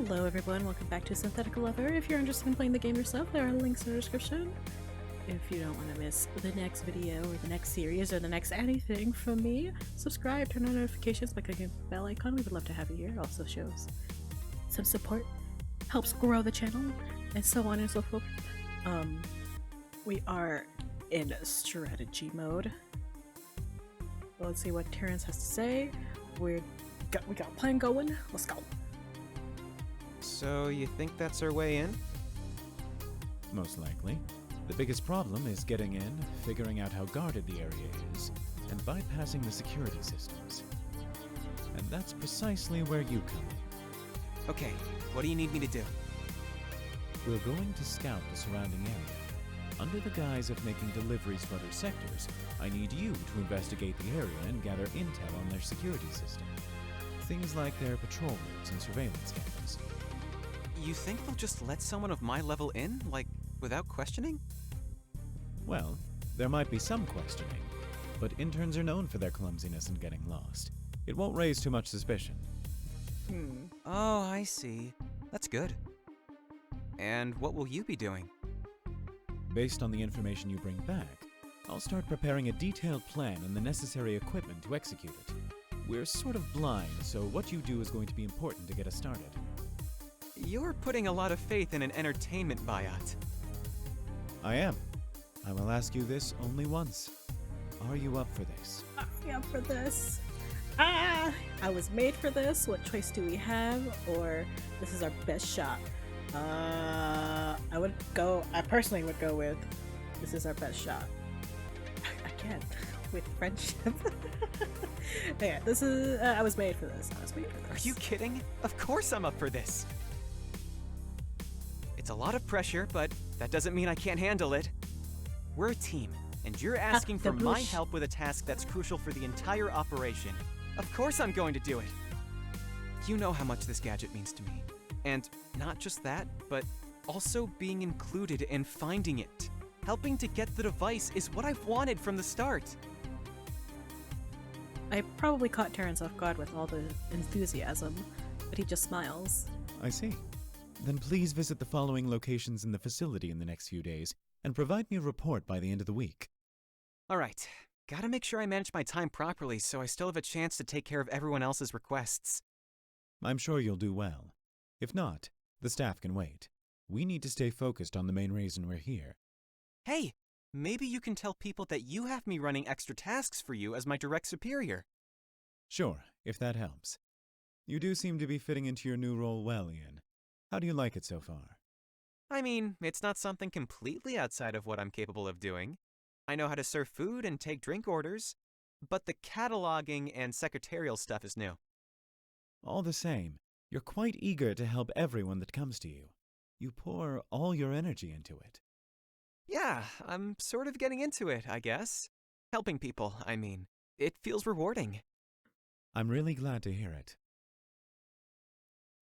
Hello everyone, welcome back to Synthetic Lover. If you're interested in playing the game yourself, there are links in the description. If you don't want to miss the next video or the next series or the next anything from me, subscribe, turn on notifications by clicking the bell icon. We would love to have you here. It also shows some support, helps grow the channel, and so on and so forth. We are in strategy mode. Let's see what Terrence has to say. We got a plan going. Let's go. So you think that's our way in? Most likely. The biggest problem is getting in, figuring out how guarded the area is, and bypassing the security systems. And that's precisely where you come in. Okay, what do you need me to do? We're going to scout the surrounding area. Under the guise of making deliveries for other sectors, I need you to investigate the area and gather intel on their security system. Things like their patrol routes and surveillance cameras. You think they'll just let someone of my level in, like, without questioning? Well, there might be some questioning, but interns are known for their clumsiness and getting lost. It won't raise too much suspicion. Oh, I see. That's good. And what will you be doing? Based on the information you bring back, I'll start preparing a detailed plan and the necessary equipment to execute it. We're sort of blind, so what you do is going to be important to get us started. You're putting a lot of faith in an entertainment buyout. I am. I will ask you this only once. Are you up for this? I'm up for this. I was made for this. What choice do we have? Or this is our best shot? I personally would go with this is our best shot. Again, with friendship. Yeah, this is, I was made for this. Are you kidding? Of course I'm up for this. It's a lot of pressure, but that doesn't mean I can't handle it. We're a team, and you're asking for my help with a task that's crucial for the entire operation. Of course I'm going to do it. You know how much this gadget means to me. And not just that, but also being included in finding it. Helping to get the device is what I've wanted from the start. I probably caught Terrence off guard with all the enthusiasm, but he just smiles. I see. Then please visit the following locations in the facility in the next few days and provide me a report by the end of the week. Alright, gotta make sure I manage my time properly so I still have a chance to take care of everyone else's requests. I'm sure you'll do well. If not, the staff can wait. We need to stay focused on the main reason we're here. Hey, maybe you can tell people that you have me running extra tasks for you as my direct superior. Sure, if that helps. You do seem to be fitting into your new role well, Ian. How do you like it so far? I mean, it's not something completely outside of what I'm capable of doing. I know how to serve food and take drink orders, but the cataloging and secretarial stuff is new. All the same, you're quite eager to help everyone that comes to you. You pour all your energy into it. Yeah, I'm sort of getting into it, I guess. Helping people, I mean. It feels rewarding. I'm really glad to hear it.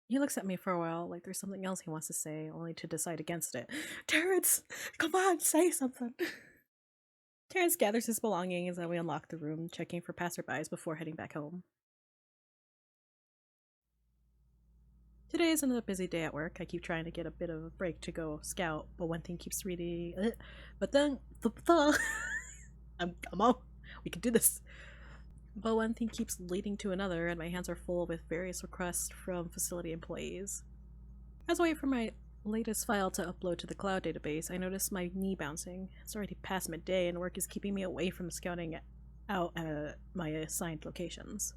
He looks at me for a while like there's something else he wants to say, only to decide against it. Terrence, come on, say something. Terrence gathers his belongings and we unlock the room, checking for passerbys before heading back home. Today is another busy day at work. I keep trying to get a bit of a break to go scout, but one thing keeps reading. But then, I'm on. We can do this. But one thing keeps leading to another, and my hands are full with various requests from facility employees. As I wait for my latest file to upload to the cloud database, I notice my knee bouncing. It's already past midday, and work is keeping me away from scouting out my assigned locations.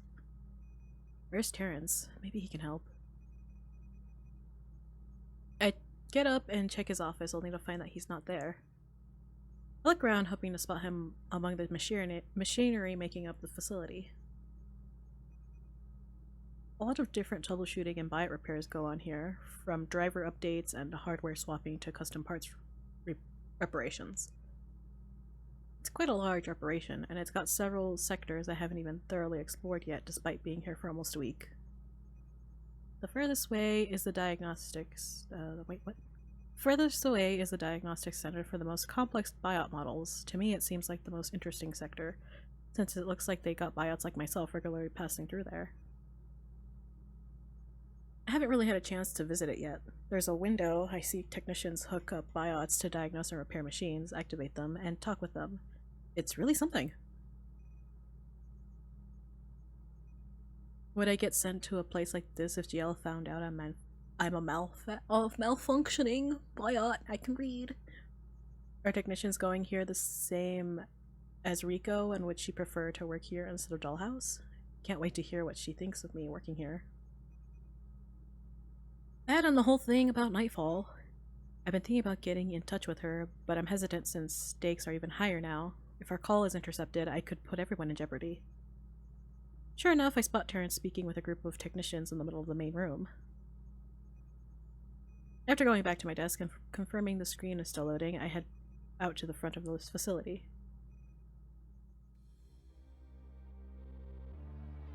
Where's Terrence? Maybe he can help. I get up and check his office, only to find that he's not there. I look around, hoping to spot him among the machinery making up the facility. A lot of different troubleshooting and buyout repairs go on here, from driver updates and hardware swapping to custom parts reparations. It's quite a large operation, and it's got several sectors I haven't even thoroughly explored yet, despite being here for almost a week. The furthest away is the diagnostics. Furthest away is the diagnostics center for the most complex buyout models. To me, it seems like the most interesting sector, since it looks like they got buyouts like myself regularly passing through there. I haven't really had a chance to visit it yet. There's a window. I see technicians hook up biots to diagnose and repair machines, activate them, and talk with them. It's really something. Would I get sent to a place like this if GL found out I'm a malfunctioning biot I can read? Are technicians going here the same as Rico, and would she prefer to work here instead of Dollhouse? Can't wait to hear what she thinks of me working here. That and the whole thing about Nightfall. I've been thinking about getting in touch with her, but I'm hesitant since stakes are even higher now. If our call is intercepted, I could put everyone in jeopardy. Sure enough, I spot Terrence speaking with a group of technicians in the middle of the main room. After going back to my desk and confirming the screen is still loading, I head out to the front of this facility.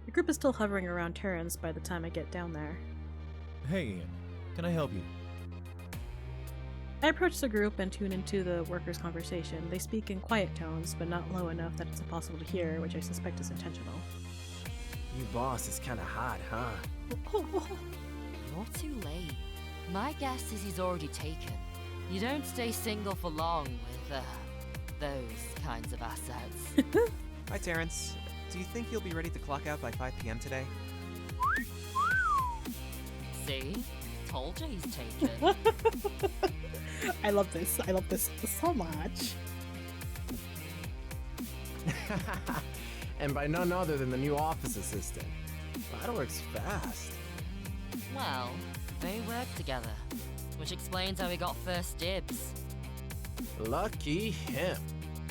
The group is still hovering around Terrence by the time I get down there. Hey, Ian. Can I help you? I approach the group and tune into the workers' conversation. They speak in quiet tones, but not low enough that it's impossible to hear, which I suspect is intentional. New boss is kinda hot, huh? You're too late. My guess is he's already taken. You don't stay single for long with, those kinds of assets. Hi, Terrence. Do you think you'll be ready to clock out by 5 p.m. today? See? Told you he's taken. I love this. I love this so much. And by none other than the new office assistant. That works fast. Well, they work together, which explains how he got first dibs. Lucky him.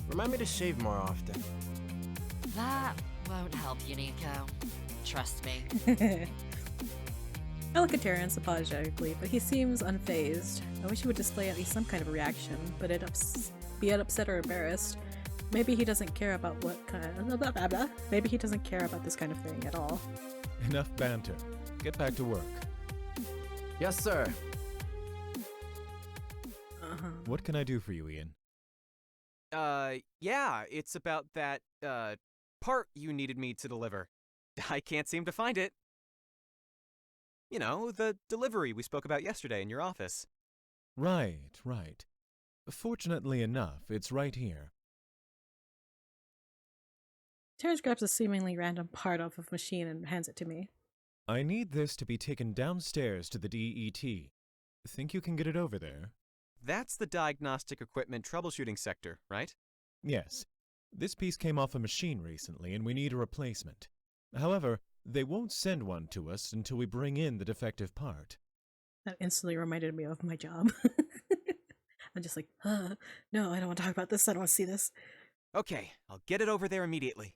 Remind me to shave more often. That won't help you, Nico. Trust me. I look at Terrence apologetically, but he seems unfazed. I wish he would display at least some kind of reaction, but be it upset or embarrassed. Maybe he doesn't care about what kind of blah, blah, blah. Maybe he doesn't care about this kind of thing at all. Enough banter. Get back to work. Yes, sir. What can I do for you, Ian? Yeah, it's about that, part you needed me to deliver. I can't seem to find it. You know, the delivery we spoke about yesterday in your office. Right. Fortunately enough, it's right here. Terrence grabs a seemingly random part off of a machine and hands it to me. I need this to be taken downstairs to the DET. Think you can get it over there? That's the diagnostic equipment troubleshooting sector, right? Yes. This piece came off a machine recently, and we need a replacement. However, they won't send one to us until we bring in the defective part. That instantly reminded me of my job. I'm just like, no, I don't want to talk about this. I don't want to see this. Okay, I'll get it over there immediately.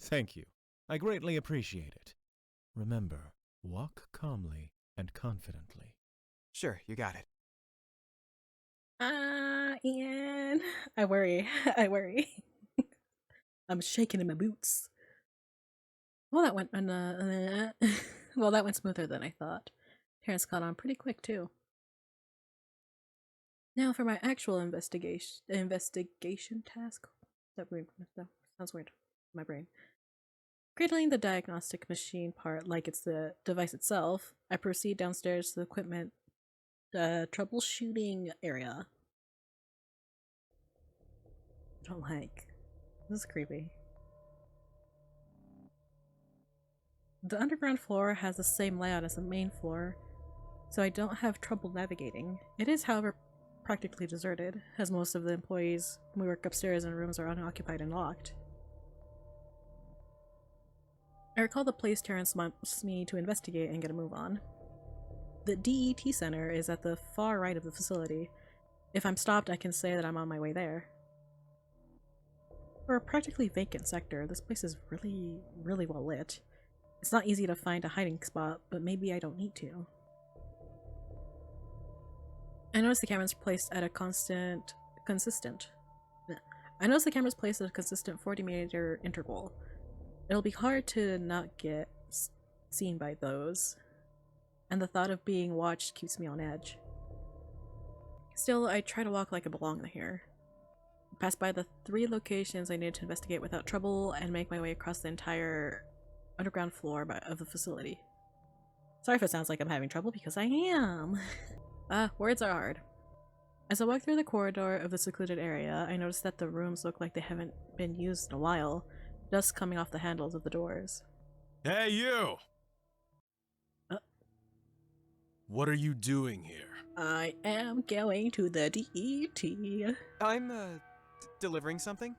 Thank you. I greatly appreciate it. Remember, walk calmly and confidently. Sure, you got it. Ian. I worry. I'm shaking in my boots. Well, that went well, that went smoother than I thought. Terrence caught on pretty quick too. Now for my actual investigation task. That sounds weird. My brain. Cradling the diagnostic machine part like it's the device itself, I proceed downstairs to the equipment troubleshooting area. I don't like. This is creepy. The underground floor has the same layout as the main floor, so I don't have trouble navigating. It is, however, practically deserted, as most of the employees when we work upstairs and rooms are unoccupied and locked. I recall the place Terrence wants me to investigate and get a move on. The DET Center is at the far right of the facility. If I'm stopped, I can say that I'm on my way there. For a practically vacant sector, this place is really well lit. It's not easy to find a hiding spot, but maybe I don't need to. I notice the camera's placed at a consistent 40-meter interval. It'll be hard to not get seen by those, and the thought of being watched keeps me on edge. Still, I try to walk like I belong here. Pass by the 3 locations I needed to investigate without trouble, and make my way across the entire underground floor of the facility. Sorry if it sounds like I'm having trouble, because I am. Words are hard. As I walk through the corridor of the secluded area, I notice that the rooms look like they haven't been used in a while, dust coming off the handles of the doors. Hey, you! What are you doing here? I am going to the DET. I'm, delivering something?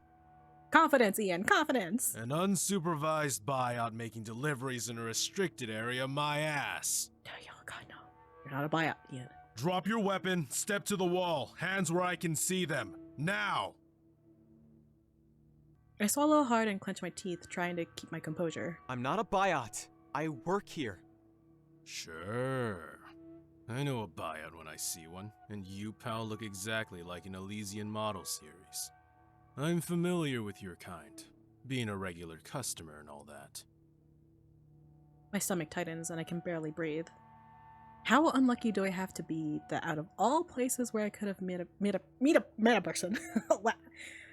Confidence, Ian, confidence! An unsupervised buyout making deliveries in a restricted area, my ass. Oh, God, no. You're not a buyout, Ian. Drop your weapon, step to the wall, hands where I can see them. Now! I swallow hard and clench my teeth, trying to keep my composure. I'm not a buyout. I work here. Sure. I know a buyout when I see one, and you, pal, look exactly like an Elysian model series. I'm familiar with your kind, being a regular customer and all that. My stomach tightens and I can barely breathe. How unlucky do I have to be that out of all places where I could have met a person?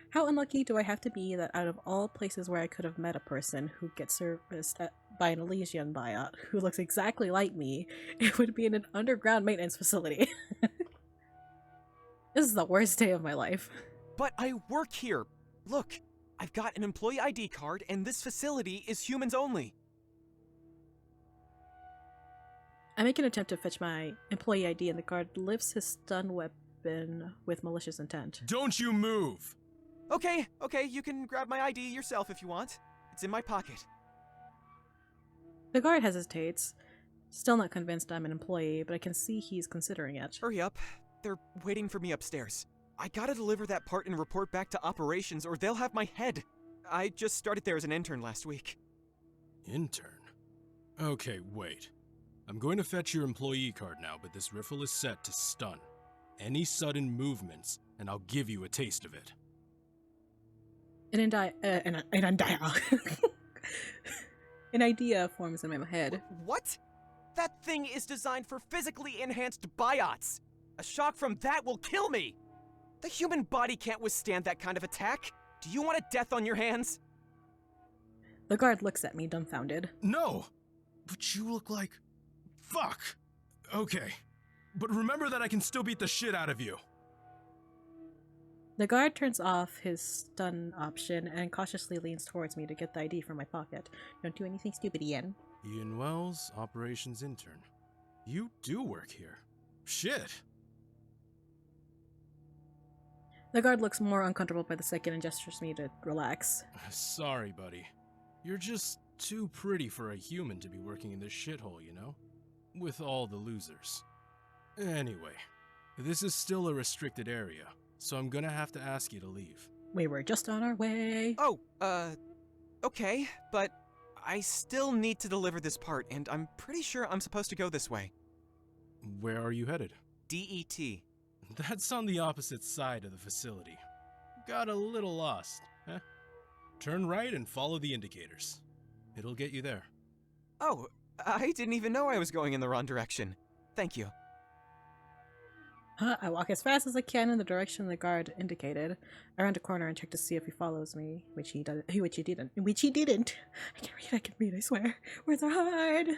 How unlucky do I have to be that out of all places where I could have met a person who gets serviced by an Elysian buyout who looks exactly like me, it would be in an underground maintenance facility? This is the worst day of my life. But I work here. Look, I've got an employee ID card, and this facility is humans only. I make an attempt to fetch my employee ID and the guard lifts his stun weapon with malicious intent. Don't you move! Okay, you can grab my ID yourself if you want. It's in my pocket. The guard hesitates, still not convinced I'm an employee, but I can see he's considering it. Hurry up. They're waiting for me upstairs. I gotta deliver that part and report back to operations or they'll have my head. I just started there as an intern last week. Intern? Okay, wait. I'm going to fetch your employee card now, but this riffle is set to stun. Any sudden movements, and I'll give you a taste of it. An idea forms in my head. What? That thing is designed for physically enhanced biots. A shock from that will kill me. The human body can't withstand that kind of attack. Do you want a death on your hands? The guard looks at me dumbfounded. No! But you look like... Fuck! Okay. But remember that I can still beat the shit out of you. The guard turns off his stun option and cautiously leans towards me to get the ID from my pocket. Don't do anything stupid, Ian. Ian Wells, operations intern. You do work here. Shit! The guard looks more uncomfortable by the second and gestures me to relax. Sorry, buddy. You're just too pretty for a human to be working in this shithole, you know? With all the losers. Anyway, this is still a restricted area, so I'm gonna have to ask you to leave. We were just on our way. Oh, okay, but I still need to deliver this part, and I'm pretty sure I'm supposed to go this way. Where are you headed? DET. That's on the opposite side of the facility. Got a little lost, huh? Turn right and follow the indicators. It'll get you there. Oh, I didn't even know I was going in the wrong direction. Thank you. I walk as fast as I can in the direction the guard indicated. I round a corner and check to see if he follows me, which he didn't. I can read, I swear. Words are hard.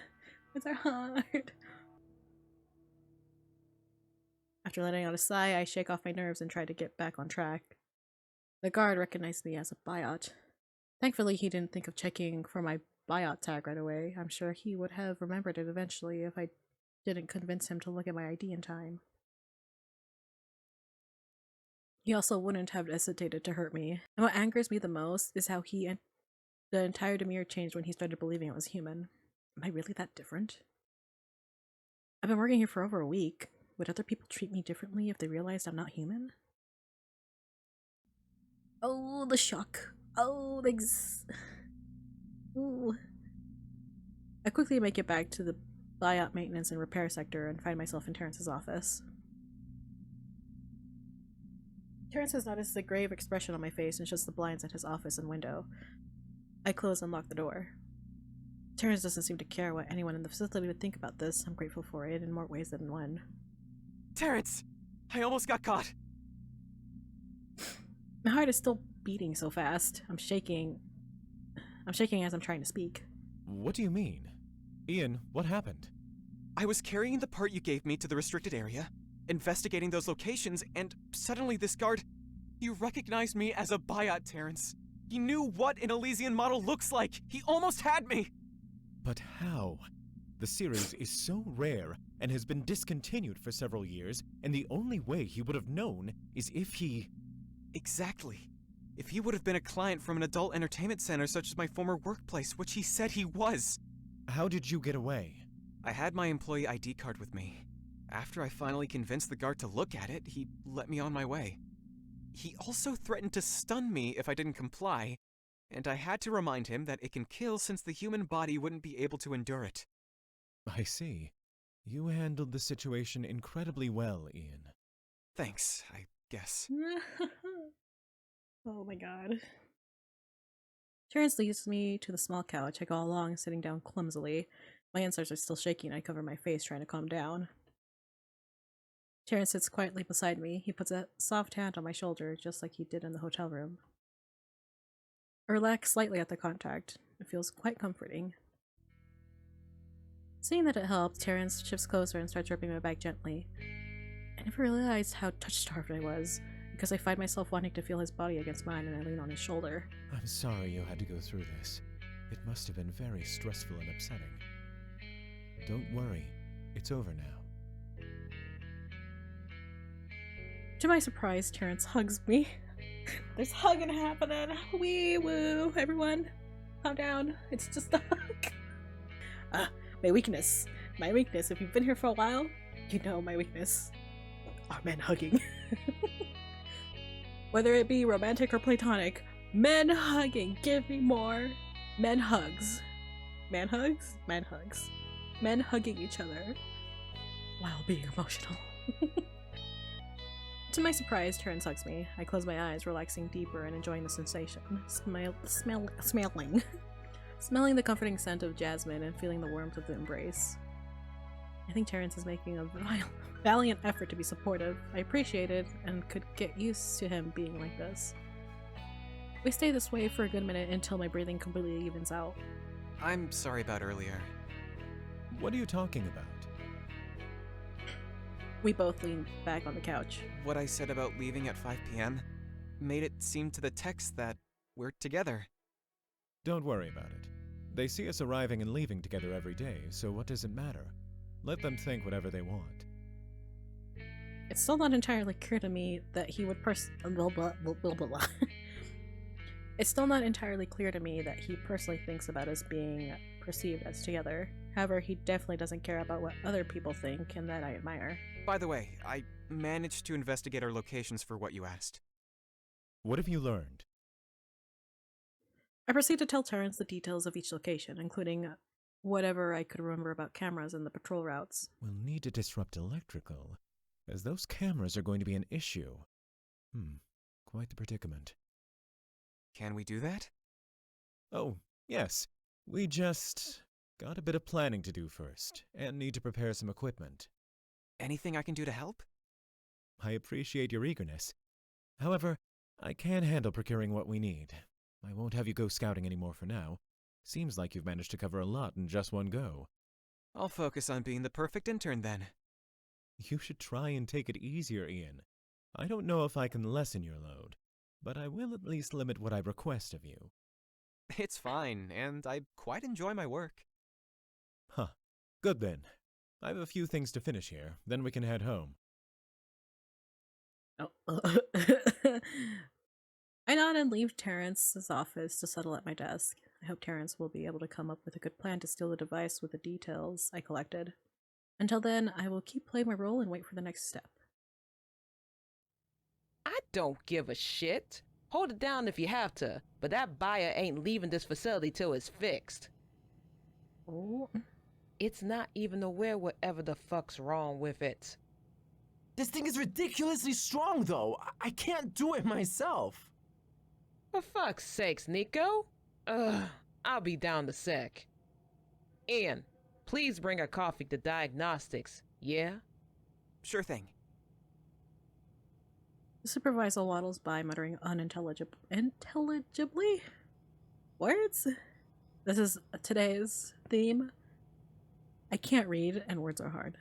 After letting out a sigh, I shake off my nerves and try to get back on track. The guard recognized me as a buyout. Thankfully, he didn't think of checking for my buyout tag right away. I'm sure he would have remembered it eventually if I didn't convince him to look at my ID in time. He also wouldn't have hesitated to hurt me. And what angers me the most is how the entire demeanor changed when he started believing I was human. Am I really that different? I've been working here for over a week. Would other people treat me differently if they realized I'm not human? Oh, the shock. Oh, Ooh. I quickly make it back to the buyout maintenance and repair sector and find myself in Terrence's office. Terrence has noticed the grave expression on my face and shuts the blinds at his office and window. I close and lock the door. Terrence doesn't seem to care what anyone in the facility would think about this. I'm grateful for it in more ways than one. Terrence! I almost got caught! My heart is still beating so fast. I'm shaking as I'm trying to speak. What do you mean? Ian, what happened? I was carrying the part you gave me to the restricted area, investigating those locations, and suddenly this guard, he recognized me as a Biot, Terrence. He knew what an Elysian model looks like. He almost had me. But how? The series is so rare and has been discontinued for several years, and the only way he would have known is if he... Exactly. If he would have been a client from an adult entertainment center such as my former workplace, which he said he was. How did you get away? I had my employee ID card with me. After I finally convinced the guard to look at it, he let me on my way. He also threatened to stun me if I didn't comply, and I had to remind him that it can kill since the human body wouldn't be able to endure it. I see. You handled the situation incredibly well, Ian. Thanks, I guess. Oh my god. Terrence leads me to the small couch. I go along, sitting down clumsily. My insides are still shaking. I cover my face, trying to calm down. Terrence sits quietly beside me. He puts a soft hand on my shoulder, just like he did in the hotel room. I relax slightly at the contact. It feels quite comforting. Seeing that it helped, Terrence shifts closer and starts rubbing my back gently. I never realized how touch-starved I was, because I find myself wanting to feel his body against mine and I lean on his shoulder. I'm sorry you had to go through this. It must have been very stressful and upsetting. Don't worry, it's over now. To my surprise, Terrence hugs me. There's hugging happening. Wee woo, everyone. Calm down. It's just a hug. My weakness. My weakness. If you've been here for a while, you know my weakness. Are men hugging. Whether it be romantic or platonic, men hugging. Give me more. Men hugs. Man hugs? Man hugs. Men hugging each other while being emotional. To my surprise, Terrence hugs me. I close my eyes, relaxing deeper and enjoying the sensation. Smelling. Smelling the comforting scent of jasmine and feeling the warmth of the embrace. I think Terrence is making a valiant effort to be supportive. I appreciate it and could get used to him being like this. We stay this way for a good minute until my breathing completely evens out. I'm sorry about earlier. What are you talking about? We both lean back on the couch. What I said about leaving at 5 p.m. made it seem to the text that we're together. Don't worry about it. They see us arriving and leaving together every day, so what does it matter? Let them think whatever they want. It's still not entirely clear to me that he would It's still not entirely clear to me that he personally thinks about us being perceived as together. However, he definitely doesn't care about what other people think, and that I admire. By the way, I managed to investigate our locations for what you asked. What have you learned? I proceed to tell Terrence the details of each location, including whatever I could remember about cameras and the patrol routes. We'll need to disrupt electrical, as those cameras are going to be an issue. Quite the predicament. Can we do that? Oh, yes. We just got a bit of planning to do first, and need to prepare some equipment. Anything I can do to help? I appreciate your eagerness. However, I can handle procuring what we need. I won't have you go scouting anymore for now. Seems like you've managed to cover a lot in just one go. I'll focus on being the perfect intern then. You should try and take it easier, Ian. I don't know if I can lessen your load, but I will at least limit what I request of you. It's fine, and I quite enjoy my work. Huh. Good then. I have a few things to finish here, then we can head home. Oh. I nod and leave Terrence's office to settle at my desk. I hope Terrence will be able to come up with a good plan to steal the device with the details I collected. Until then, I will keep playing my role and wait for the next step. I don't give a shit. Hold it down if you have to, but that buyer ain't leaving this facility till it's fixed. Oh. It's not even aware whatever the fuck's wrong with it. This thing is ridiculously strong, though. I can't do it myself. For fuck's sakes, Nico. Ugh, I'll be down the sec. Ian, please bring a coffee to diagnostics, yeah? Sure thing. The supervisor waddles by, muttering unintelligibly words. This is today's theme. I can't read, and words are hard.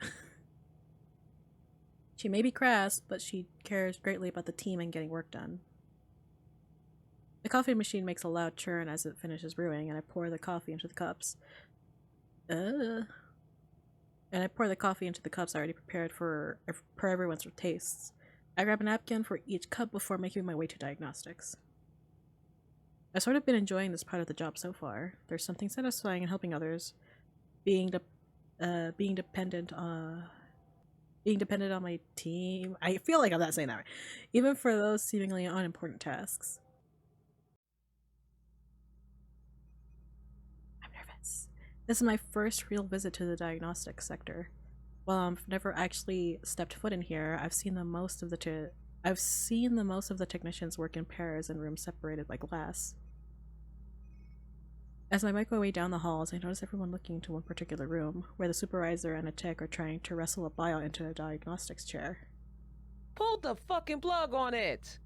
She may be crass, but she cares greatly about the team and getting work done. The coffee machine makes a loud churn as it finishes brewing, and I pour the coffee into the cups. And I pour the coffee into the cups already prepared for everyone's tastes. I grab a napkin for each cup before making my way to diagnostics. I've sort of been enjoying this part of the job so far. There's something satisfying in helping others, being dependent on my team. I feel like I'm not saying that right. Even for those seemingly unimportant tasks. I'm nervous. This is my first real visit to the diagnostics sector. While I've never actually stepped foot in here, I've seen the most of the technicians work in pairs in rooms separated by glass. As I make my way down the halls, I notice everyone looking to one particular room, where the supervisor and a tech are trying to wrestle a buyout into a diagnostics chair. Pull the fucking plug on it!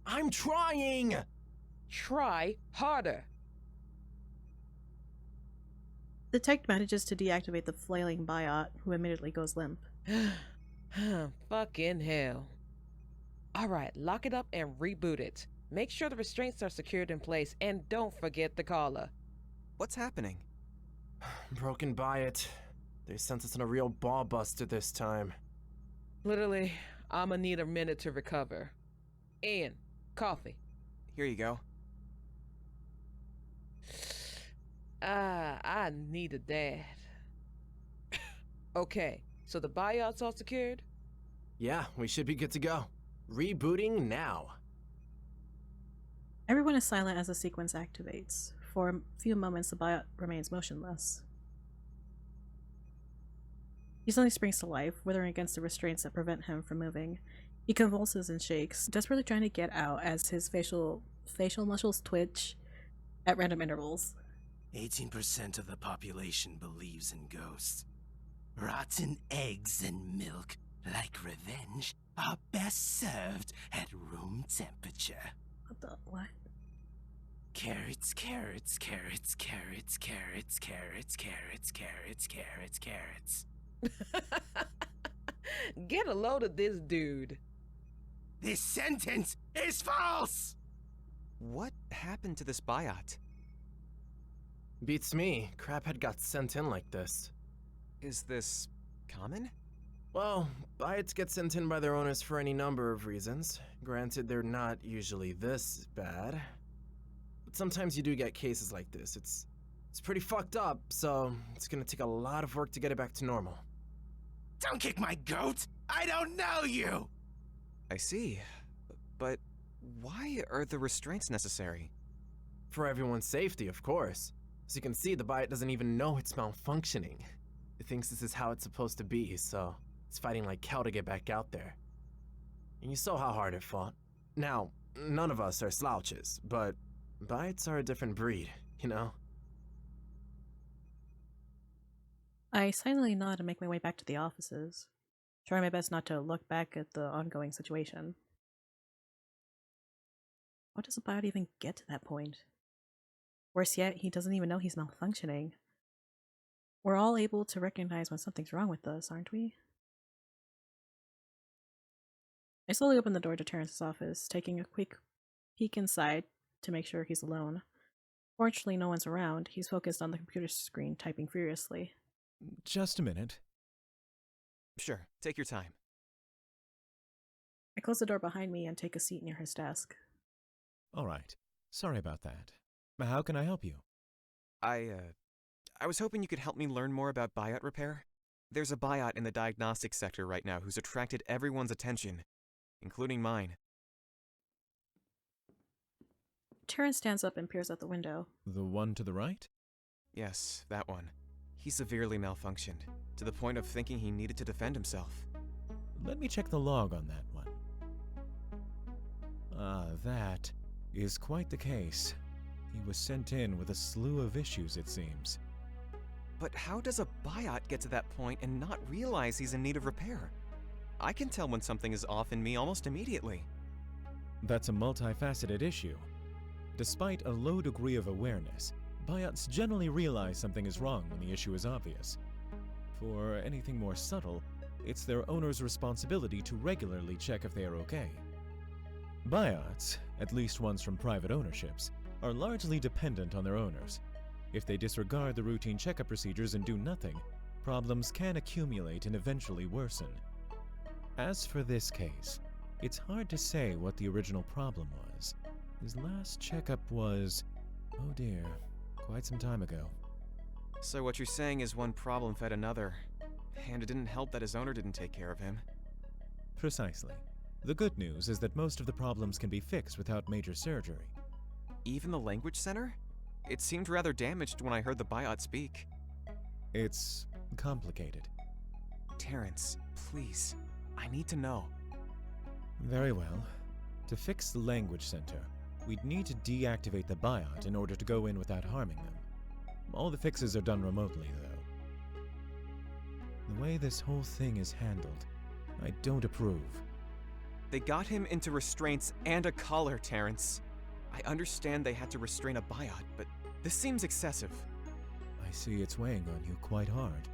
I'm trying! Try harder. The tech manages to deactivate the flailing buyout, who immediately goes limp. Fucking hell. Alright, lock it up and reboot it. Make sure the restraints are secured in place, and don't forget the collar. What's happening? Broken buyout. They sent us in a real ball buster this time. Literally, I'ma need a minute to recover. Ian, coffee. Here you go. I needed that. Okay, so the buyout's all secured? Yeah, we should be good to go. Rebooting now. Everyone is silent as the sequence activates. For a few moments, the buyout remains motionless. He suddenly springs to life, withering against the restraints that prevent him from moving. He convulses and shakes, desperately trying to get out as his facial muscles twitch at random intervals. 18% of the population believes in ghosts. Rotten eggs and milk, like revenge, are best served at room temperature. What? Carrots, carrots, carrots, carrots, carrots, carrots, carrots, carrots, carrots, carrots. Get a load of this dude. This sentence is false! What happened to this buyout? Beats me. Crabhead got sent in like this. Is this common? Well, buyouts get sent in by their owners for any number of reasons. Granted, they're not usually this bad. But sometimes you do get cases like this. It's pretty fucked up, so it's gonna take a lot of work to get it back to normal. Don't kick my goat! I don't know you! I see. But why are the restraints necessary? For everyone's safety, of course. As you can see, the buyout doesn't even know it's malfunctioning. It thinks this is how it's supposed to be, so it's fighting like hell to get back out there. And you saw how hard it fought. Now, none of us are slouches, but buyouts are a different breed, you know? I silently nod and make my way back to the offices, trying my best not to look back at the ongoing situation. How does a buyout even get to that point? Worse yet, he doesn't even know he's malfunctioning. We're all able to recognize when something's wrong with us, aren't we? I slowly open the door to Terrence's office, taking a quick peek inside to make sure he's alone. Fortunately, no one's around. He's focused on the computer screen, typing furiously. Just a minute. Sure, take your time. I close the door behind me and take a seat near his desk. All right. Sorry about that. How can I help you? I was hoping you could help me learn more about buyout repair. There's a buyout in the diagnostics sector right now who's attracted everyone's attention, including mine. Terrence stands up and peers out the window. The one to the right? Yes, that one. He severely malfunctioned, to the point of thinking he needed to defend himself. Let me check the log on that one. That is quite the case. He was sent in with a slew of issues, it seems. But how does a buyout get to that point and not realize he's in need of repair? I can tell when something is off in me almost immediately. That's a multifaceted issue. Despite a low degree of awareness, buyouts generally realize something is wrong when the issue is obvious. For anything more subtle, it's their owner's responsibility to regularly check if they are okay. Buyouts, at least ones from private ownerships, are largely dependent on their owners. If they disregard the routine checkup procedures and do nothing, problems can accumulate and eventually worsen. As for this case, it's hard to say what the original problem was. His last checkup was, oh dear, quite some time ago. So what you're saying is one problem fed another, and it didn't help that his owner didn't take care of him. Precisely. The good news is that most of the problems can be fixed without major surgery. Even the language center? It seemed rather damaged when I heard the Biot speak. It's complicated. Terrence, please, I need to know. Very well. To fix the language center, we'd need to deactivate the Biot in order to go in without harming them. All the fixes are done remotely, though. The way this whole thing is handled, I don't approve. They got him into restraints and a collar, Terrence. I understand they had to restrain a Biot, but this seems excessive. I see it's weighing on you quite hard.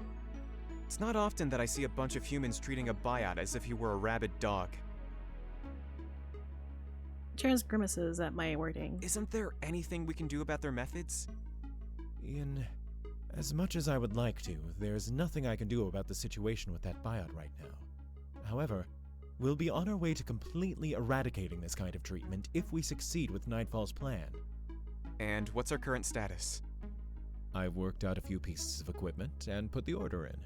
It's not often that I see a bunch of humans treating a Biot as if he were a rabid dog. Terrence grimaces at my wording. Isn't there anything we can do about their methods? Ian, as much as I would like to, there's nothing I can do about the situation with that Biot right now. However, we'll be on our way to completely eradicating this kind of treatment if we succeed with Nightfall's plan. And what's our current status? I've worked out a few pieces of equipment and put the order in.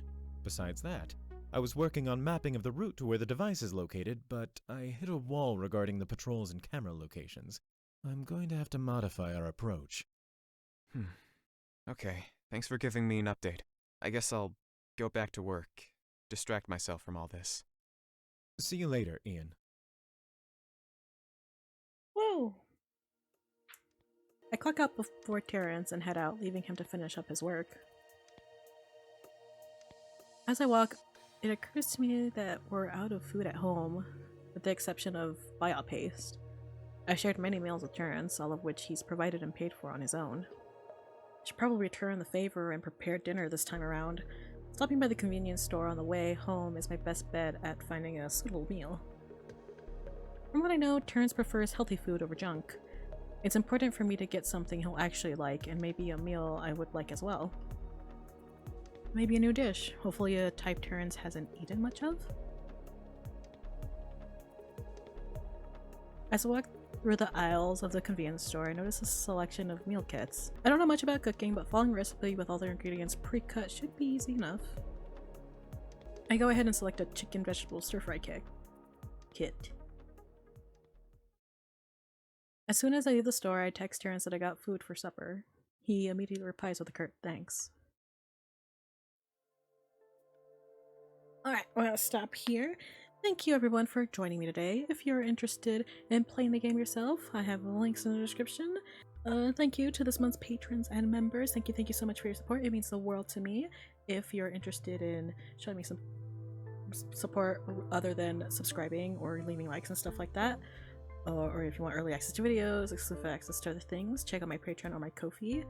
Besides that, I was working on mapping of the route to where the device is located, but I hit a wall regarding the patrols and camera locations. I'm going to have to modify our approach. Okay, thanks for giving me an update. I guess I'll go back to work, distract myself from all this. See you later, Ian. Whoa! I clock out before Terrence and head out, leaving him to finish up his work. As I walk, it occurs to me that we're out of food at home, with the exception of Biot paste. I shared many meals with Terrence, all of which he's provided and paid for on his own. I should probably return the favor and prepare dinner this time around. Stopping by the convenience store on the way home is my best bet at finding a suitable meal. From what I know, Terrence prefers healthy food over junk. It's important for me to get something he'll actually like, and maybe a meal I would like as well. Maybe a new dish, hopefully a type Terrence hasn't eaten much of? As I walk through the aisles of the convenience store, I notice a selection of meal kits. I don't know much about cooking, but following a recipe with all their ingredients pre-cut should be easy enough. I go ahead and select a chicken vegetable stir-fry kit. As soon as I leave the store, I text Terrence that I got food for supper. He immediately replies with a curt thanks. Alright, well, I'll stop here. Thank you everyone for joining me today. If you're interested in playing the game yourself, I have links in the description. Thank you to this month's patrons and members. Thank you so much for your support. It means the world to me. If you're interested in showing me some support other than subscribing or leaving likes and stuff like that, or if you want early access to videos, exclusive access to other things, check out my Patreon or my Ko-fi.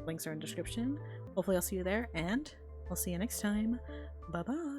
Links are in the description. Hopefully I'll see you there, and I'll see you next time. Bye bye.